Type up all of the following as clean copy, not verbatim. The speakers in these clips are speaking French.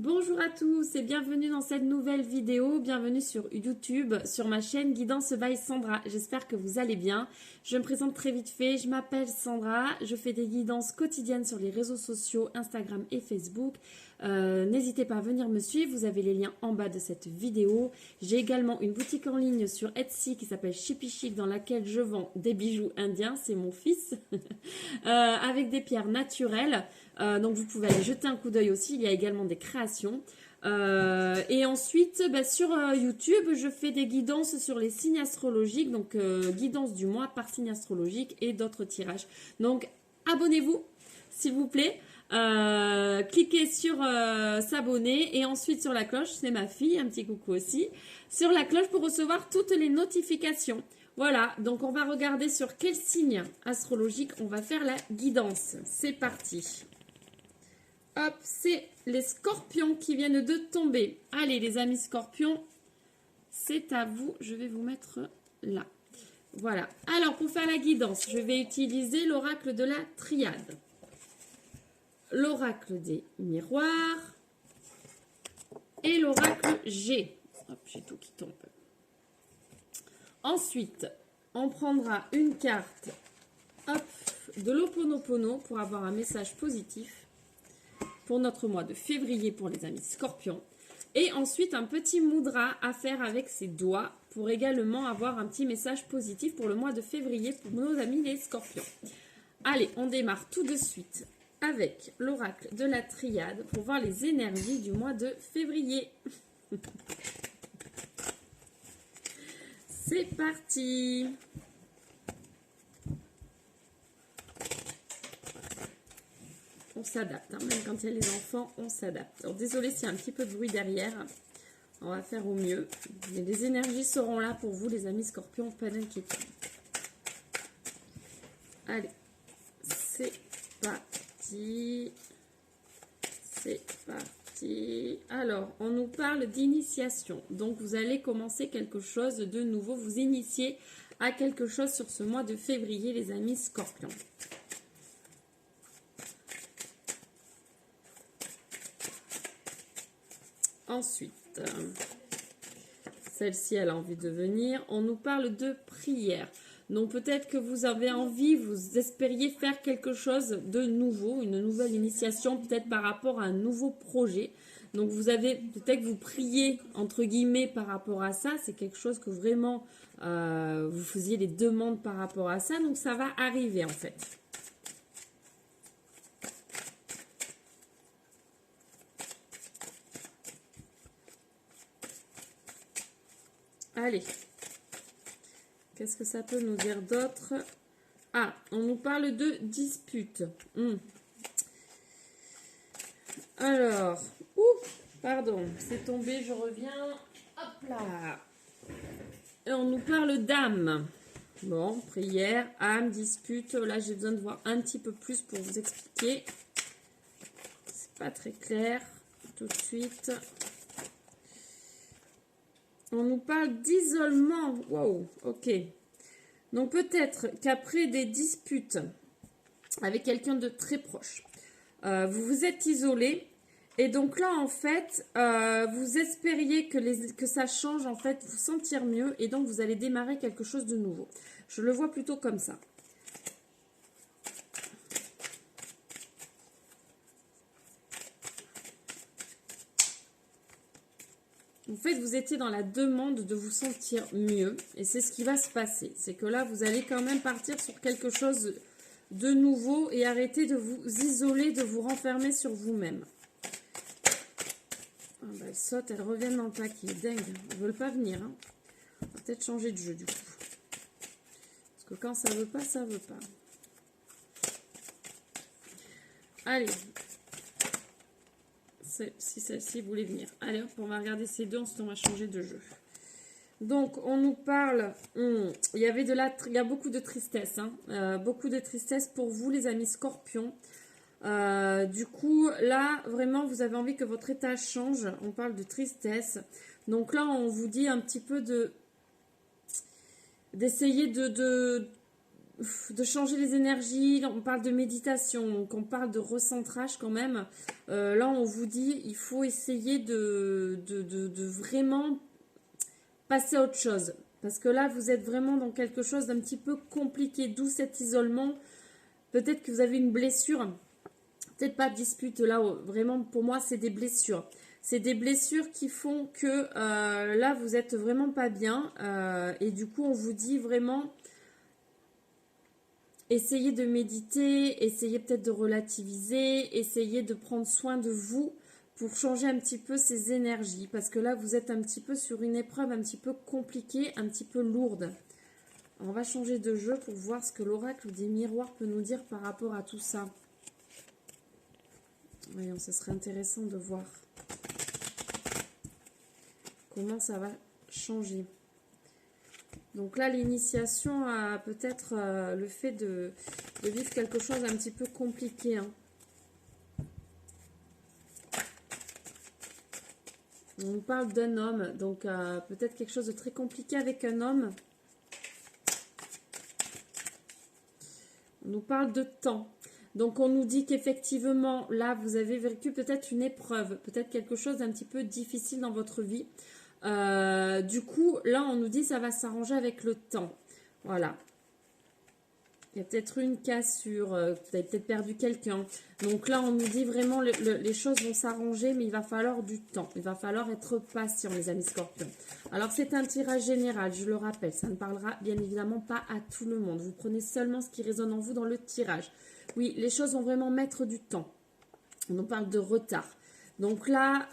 Bonjour à tous et bienvenue dans cette nouvelle vidéo, bienvenue sur YouTube, sur ma chaîne Guidance by Sandra. J'espère que vous allez bien. Je me présente très vite fait, je m'appelle Sandra, je fais des guidances quotidiennes sur les réseaux sociaux, Instagram et Facebook. N'hésitez pas à venir me suivre, vous avez les liens en bas de cette vidéo. J'ai également une boutique en ligne sur Etsy qui s'appelle Chippy Chic dans laquelle je vends des bijoux indiens, c'est mon fils, avec des pierres naturelles. Donc vous pouvez aller jeter un coup d'œil aussi, il y a également des créations. Et ensuite, sur YouTube, je fais des guidances sur les signes astrologiques, donc guidance du mois par signe astrologique et d'autres tirages. Donc abonnez-vous, s'il vous plaît. Cliquez sur s'abonner et ensuite sur la cloche, c'est ma fille, un petit coucou aussi, sur la cloche pour recevoir toutes les notifications. Voilà, donc on va regarder sur quel signe astrologique on va faire la guidance. C'est parti. Hop, c'est les scorpions qui viennent de tomber. Allez les amis scorpions, c'est à vous. Je vais vous mettre là. Voilà. Alors pour faire la guidance, je vais utiliser l'oracle de la triade. L'oracle des miroirs. Et l'oracle G. Hop, j'ai tout qui tombe. Ensuite, on prendra une carte hop, de l'Ho'oponopono pour avoir un message positif pour notre mois de février pour les amis scorpions. Et ensuite, un petit mudra à faire avec ses doigts pour également avoir un petit message positif pour le mois de février pour nos amis les scorpions. Allez, on démarre tout de suite avec l'oracle de la triade pour voir les énergies du mois de février. C'est parti! On s'adapte, hein. Même quand il y a les enfants, on s'adapte. Alors désolé s'il y a un petit peu de bruit derrière, on va faire au mieux. Mais les énergies seront là pour vous les amis scorpions, pas d'inquiétude. Allez, c'est parti. C'est parti. Alors, on nous parle d'initiation. Donc vous allez commencer quelque chose de nouveau, vous initier à quelque chose sur ce mois de février les amis scorpions. Ensuite, celle-ci, elle a envie de venir. On nous parle de prière. Donc, peut-être que vous avez envie, vous espériez faire quelque chose de nouveau, une nouvelle initiation, peut-être par rapport à un nouveau projet. Donc, vous avez, peut-être que vous priez, entre guillemets, par rapport à ça. C'est quelque chose que vraiment, vous faisiez des demandes par rapport à ça. Donc, ça va arriver, en fait. Allez, qu'est-ce que ça peut nous dire d'autre? Ah, on nous parle de dispute. Alors, pardon, c'est tombé, je reviens. Hop là. Et on nous parle d'âme. Bon, prière, âme, dispute. Là, j'ai besoin de voir un petit peu plus pour vous expliquer. C'est pas très clair tout de suite. On nous parle d'isolement. Wow, ok. Donc peut-être qu'après des disputes avec quelqu'un de très proche, vous vous êtes isolé. Et donc là, en fait, vous espériez que ça change, en fait, vous sentir mieux. Et donc, vous allez démarrer quelque chose de nouveau. Je le vois plutôt comme ça. En fait, vous étiez dans la demande de vous sentir mieux. Et c'est ce qui va se passer. C'est que là, vous allez quand même partir sur quelque chose de nouveau et arrêter de vous isoler, de vous renfermer sur vous-même. Ah bah, elles sautent, elles reviennent dans le paquet. Dingue. Elles ne veulent pas venir. Hein. On va peut-être changer de jeu du coup. Parce que quand ça ne veut pas, ça ne veut pas. Allez. Si celle-ci voulait venir. Allez, hop, on va regarder ces deux, ensuite on va changer de jeu. Donc, on nous parle, il y a beaucoup de tristesse, hein, beaucoup de tristesse pour vous, les amis scorpions. Du coup, là, vraiment, vous avez envie que votre état change. On parle de tristesse. Donc là, on vous dit un petit peu d'essayer de changer les énergies. On parle de méditation, donc on parle de recentrage quand même. Là, on vous dit, il faut essayer de vraiment passer à autre chose. Parce que là, vous êtes vraiment dans quelque chose d'un petit peu compliqué, d'où cet isolement. Peut-être que vous avez une blessure, peut-être pas de dispute, là, vraiment, pour moi, c'est des blessures. C'est des blessures qui font que là, vous êtes vraiment pas bien. Et du coup, on vous dit vraiment, essayez de méditer, essayez peut-être de relativiser, essayez de prendre soin de vous pour changer un petit peu ces énergies. Parce que là, vous êtes un petit peu sur une épreuve un petit peu compliquée, un petit peu lourde. On va changer de jeu pour voir ce que l'oracle des miroirs peut nous dire par rapport à tout ça. Voyons, ce serait intéressant de voir comment ça va changer. Donc là, l'initiation a peut-être le fait de vivre quelque chose un petit peu compliqué. Hein. On parle d'un homme, donc peut-être quelque chose de très compliqué avec un homme. On nous parle de temps. Donc on nous dit qu'effectivement, là, vous avez vécu peut-être une épreuve, peut-être quelque chose d'un petit peu difficile dans votre vie. Du coup, là, on nous dit que ça va s'arranger avec le temps. Voilà. Il y a peut-être une cassure, vous avez peut-être perdu quelqu'un. Donc là, on nous dit vraiment, les choses vont s'arranger, mais il va falloir du temps. Il va falloir être patient, les amis scorpions. Alors, c'est un tirage général, je le rappelle. Ça ne parlera bien évidemment pas à tout le monde. Vous prenez seulement ce qui résonne en vous dans le tirage. Oui, les choses vont vraiment mettre du temps. On nous parle de retard. Donc là,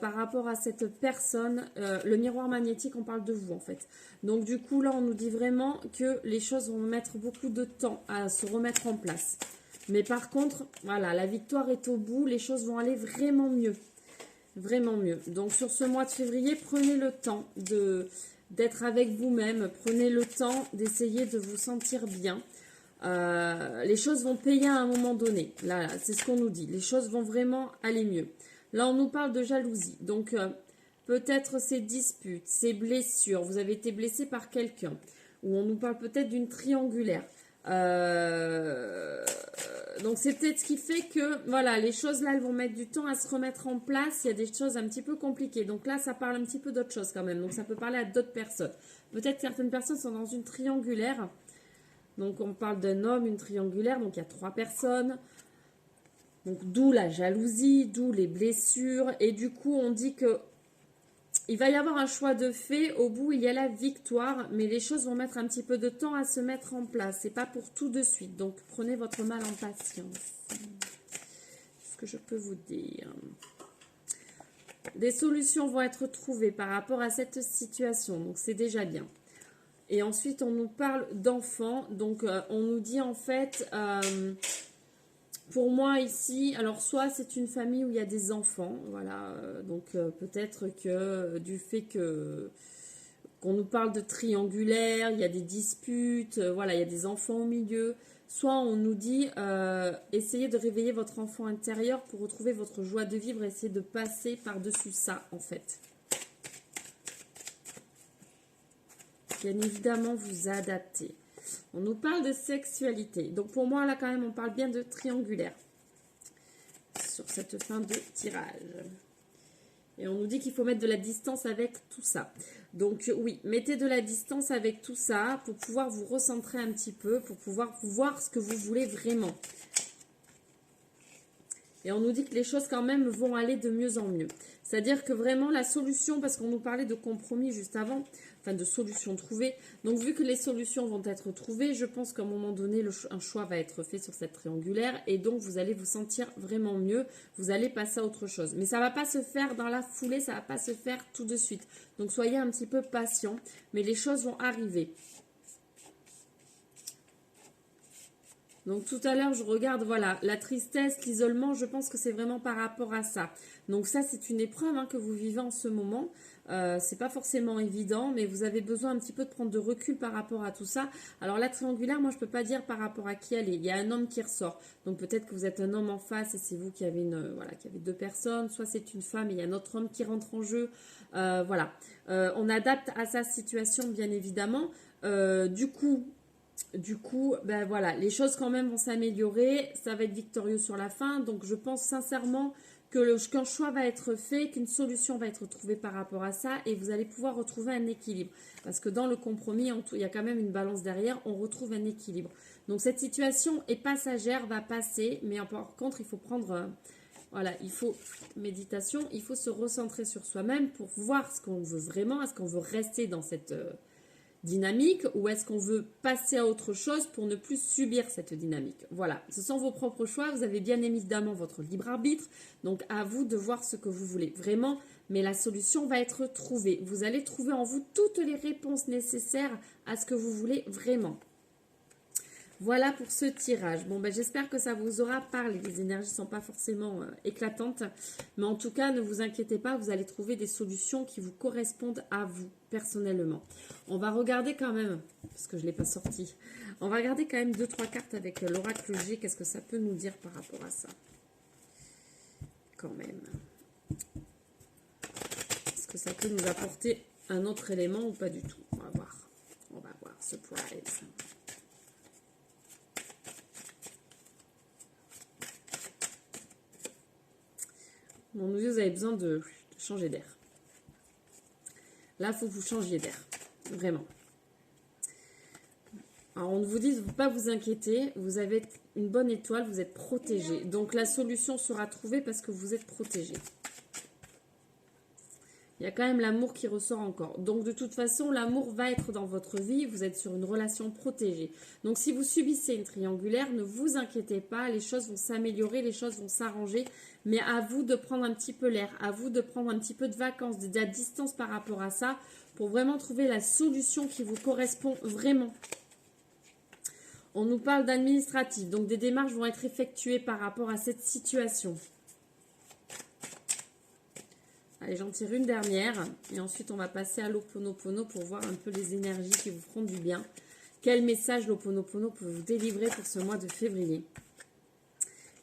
par rapport à cette personne, le miroir magnétique, on parle de vous en fait. Donc du coup, là, on nous dit vraiment que les choses vont mettre beaucoup de temps à se remettre en place. Mais par contre, voilà, la victoire est au bout, les choses vont aller vraiment mieux. Vraiment mieux. Donc sur ce mois de février, prenez le temps d'être avec vous-même. Prenez le temps d'essayer de vous sentir bien. Les choses vont payer à un moment donné. Là, c'est ce qu'on nous dit. Les choses vont vraiment aller mieux. Là, on nous parle de jalousie. Donc, peut-être ces disputes, ces blessures. Vous avez été blessé par quelqu'un. Ou on nous parle peut-être d'une triangulaire. Donc, c'est peut-être ce qui fait que, voilà, les choses là, elles vont mettre du temps à se remettre en place. Il y a des choses un petit peu compliquées. Donc là, ça parle un petit peu d'autre chose quand même. Donc, ça peut parler à d'autres personnes. Peut-être certaines personnes sont dans une triangulaire. Donc, on parle d'un homme, une triangulaire. Donc, il y a 3 personnes. Donc, d'où la jalousie, d'où les blessures. Et du coup, on dit que il va y avoir un choix de fait. Au bout, il y a la victoire. Mais les choses vont mettre un petit peu de temps à se mettre en place. C'est pas pour tout de suite. Donc, prenez votre mal en patience. C'est ce que je peux vous dire. Des solutions vont être trouvées par rapport à cette situation. Donc, c'est déjà bien. Et ensuite, on nous parle d'enfants. Donc, on nous dit en fait... pour moi ici, alors soit c'est une famille où il y a des enfants, voilà, donc peut-être que du fait qu'on nous parle de triangulaire, il y a des disputes, voilà, il y a des enfants au milieu, soit on nous dit essayez de réveiller votre enfant intérieur pour retrouver votre joie de vivre, essayez de passer par-dessus ça en fait. Bien évidemment, vous adapter. On nous parle de sexualité. Donc pour moi, là quand même, on parle bien de triangulaire sur cette fin de tirage. Et on nous dit qu'il faut mettre de la distance avec tout ça. Donc oui, mettez de la distance avec tout ça pour pouvoir vous recentrer un petit peu, pour pouvoir voir ce que vous voulez vraiment. Et on nous dit que les choses quand même vont aller de mieux en mieux. C'est-à-dire que vraiment la solution, parce qu'on nous parlait de compromis juste avant, enfin de solutions trouvées. Donc vu que les solutions vont être trouvées, je pense qu'à un moment donné, un choix va être fait sur cette triangulaire. Et donc vous allez vous sentir vraiment mieux, vous allez passer à autre chose. Mais ça ne va pas se faire dans la foulée, ça ne va pas se faire tout de suite. Donc soyez un petit peu patient, mais les choses vont arriver. Donc tout à l'heure, je regarde, voilà, la tristesse, l'isolement, je pense que c'est vraiment par rapport à ça. Donc ça, c'est une épreuve que vous vivez en ce moment. C'est pas forcément évident, mais vous avez besoin un petit peu de prendre de recul par rapport à tout ça. Alors la triangulaire, moi, je peux pas dire par rapport à qui elle est. Il y a un homme qui ressort. Donc peut-être que vous êtes un homme en face et c'est vous qui avez qui avez 2 personnes. Soit c'est une femme et il y a un autre homme qui rentre en jeu. Voilà. On adapte à sa situation, bien évidemment. Du coup... Du coup, ben voilà, les choses quand même vont s'améliorer, ça va être victorieux sur la fin. Donc je pense sincèrement qu'un choix va être fait, qu'une solution va être trouvée par rapport à ça et vous allez pouvoir retrouver un équilibre. Parce que dans le compromis, il y a quand même une balance derrière, on retrouve un équilibre. Donc cette situation est passagère, va passer, mais par contre, il faut prendre... voilà, il faut méditation, il faut se recentrer sur soi-même pour voir ce qu'on veut vraiment, est-ce qu'on veut rester dans cette... dynamique ou est-ce qu'on veut passer à autre chose pour ne plus subir cette dynamique. Voilà, ce sont vos propres choix, vous avez bien évidemment votre libre arbitre, donc à vous de voir ce que vous voulez vraiment, mais la solution va être trouvée. Vous allez trouver en vous toutes les réponses nécessaires à ce que vous voulez vraiment. Voilà pour ce tirage. Bon, ben, j'espère que ça vous aura parlé. Les énergies ne sont pas forcément éclatantes. Mais en tout cas, ne vous inquiétez pas, vous allez trouver des solutions qui vous correspondent à vous, personnellement. On va regarder quand même, parce que je ne l'ai pas sorti, on va regarder quand même 2-3 cartes avec l'oracle G. Qu'est-ce que ça peut nous dire par rapport à ça? Quand même. Est-ce que ça peut nous apporter un autre élément ou pas du tout? On va voir. On va voir. Surprise. On nous dit que vous avez besoin de changer d'air. Là, il faut que vous changiez d'air. Vraiment. Alors, on vous dit de ne pas vous inquiéter. Vous avez une bonne étoile, vous êtes protégé. Donc, la solution sera trouvée parce que vous êtes protégé. Il y a quand même l'amour qui ressort encore. Donc, de toute façon, l'amour va être dans votre vie. Vous êtes sur une relation protégée. Donc, si vous subissez une triangulaire, ne vous inquiétez pas. Les choses vont s'améliorer, les choses vont s'arranger. Mais à vous de prendre un petit peu l'air. À vous de prendre un petit peu de vacances, de la distance par rapport à ça. Pour vraiment trouver la solution qui vous correspond vraiment. On nous parle d'administratif. Donc, des démarches vont être effectuées par rapport à cette situation. Allez, j'en tire une dernière. Et ensuite, on va passer à l'Ho'oponopono pour voir un peu les énergies qui vous feront du bien. Quel message l'Ho'oponopono peut vous délivrer pour ce mois de février?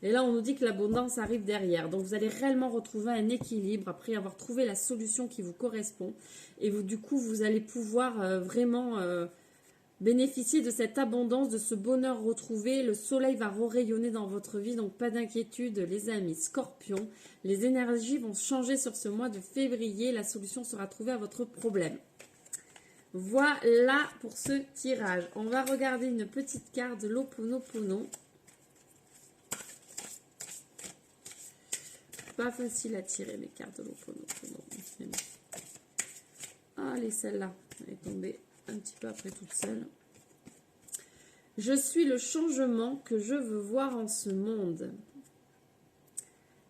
Et là, on nous dit que l'abondance arrive derrière. Donc, vous allez réellement retrouver un équilibre après avoir trouvé la solution qui vous correspond. Et vous, du coup, vous allez pouvoir vraiment... bénéficier de cette abondance, de ce bonheur retrouvé. Le soleil va rayonner dans votre vie, donc pas d'inquiétude les amis. Scorpion, les énergies vont changer sur ce mois de février. La solution sera trouvée à votre problème. Voilà pour ce tirage. On va regarder une petite carte de l'Ho'oponopono. Pas facile à tirer mes cartes de l'Ho'oponopono. Allez, celle-là, elle est tombée un petit peu après toute seule. Je suis le changement que je veux voir en ce monde.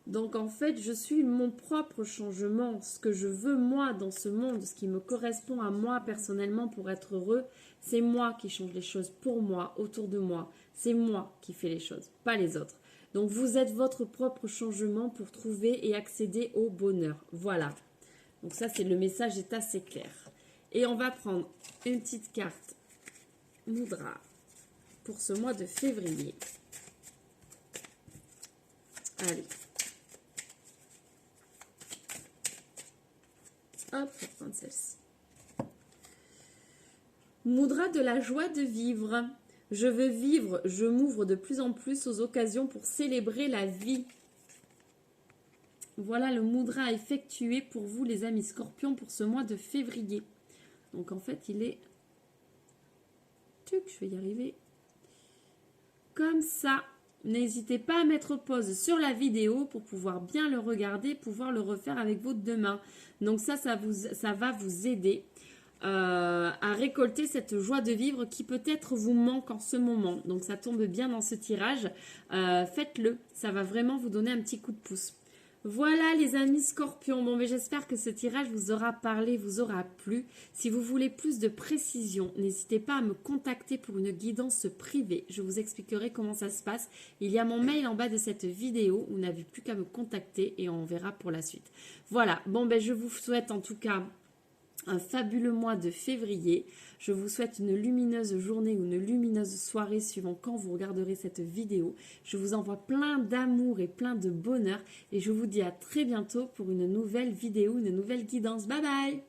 Donc en fait, je suis mon propre changement. Ce que je veux moi dans ce monde, ce qui me correspond à moi personnellement pour être heureux, c'est moi qui change les choses pour moi, autour de moi. C'est moi qui fais les choses, pas les autres. Donc vous êtes votre propre changement pour trouver et accéder au bonheur. Voilà. Donc ça, c'est le message est assez clair. Et on va prendre une petite carte Mudra pour ce mois de février. Allez. Hop, on va prendre celle-ci. Mudra de la joie de vivre. Je veux vivre, je m'ouvre de plus en plus aux occasions pour célébrer la vie. Voilà le mudra effectué pour vous les amis scorpions pour ce mois de février. Donc en fait, il est... Tuc, je vais y arriver. Comme ça. N'hésitez pas à mettre pause sur la vidéo pour pouvoir bien le regarder, pouvoir le refaire avec votre deux mains. Donc ça va vous aider à récolter cette joie de vivre qui peut-être vous manque en ce moment. Donc ça tombe bien dans ce tirage. Faites-le, ça va vraiment vous donner un petit coup de pouce. Voilà les amis scorpions, bon mais j'espère que ce tirage vous aura parlé, vous aura plu. Si vous voulez plus de précision, n'hésitez pas à me contacter pour une guidance privée. Je vous expliquerai comment ça se passe. Il y a mon mail en bas de cette vidéo, vous n'avez plus qu'à me contacter et on verra pour la suite. Voilà, bon ben je vous souhaite en tout cas un fabuleux mois de février. Je vous souhaite une lumineuse journée ou une lumineuse soirée suivant quand vous regarderez cette vidéo. Je vous envoie plein d'amour et plein de bonheur et je vous dis à très bientôt pour une nouvelle vidéo, une nouvelle guidance. Bye bye!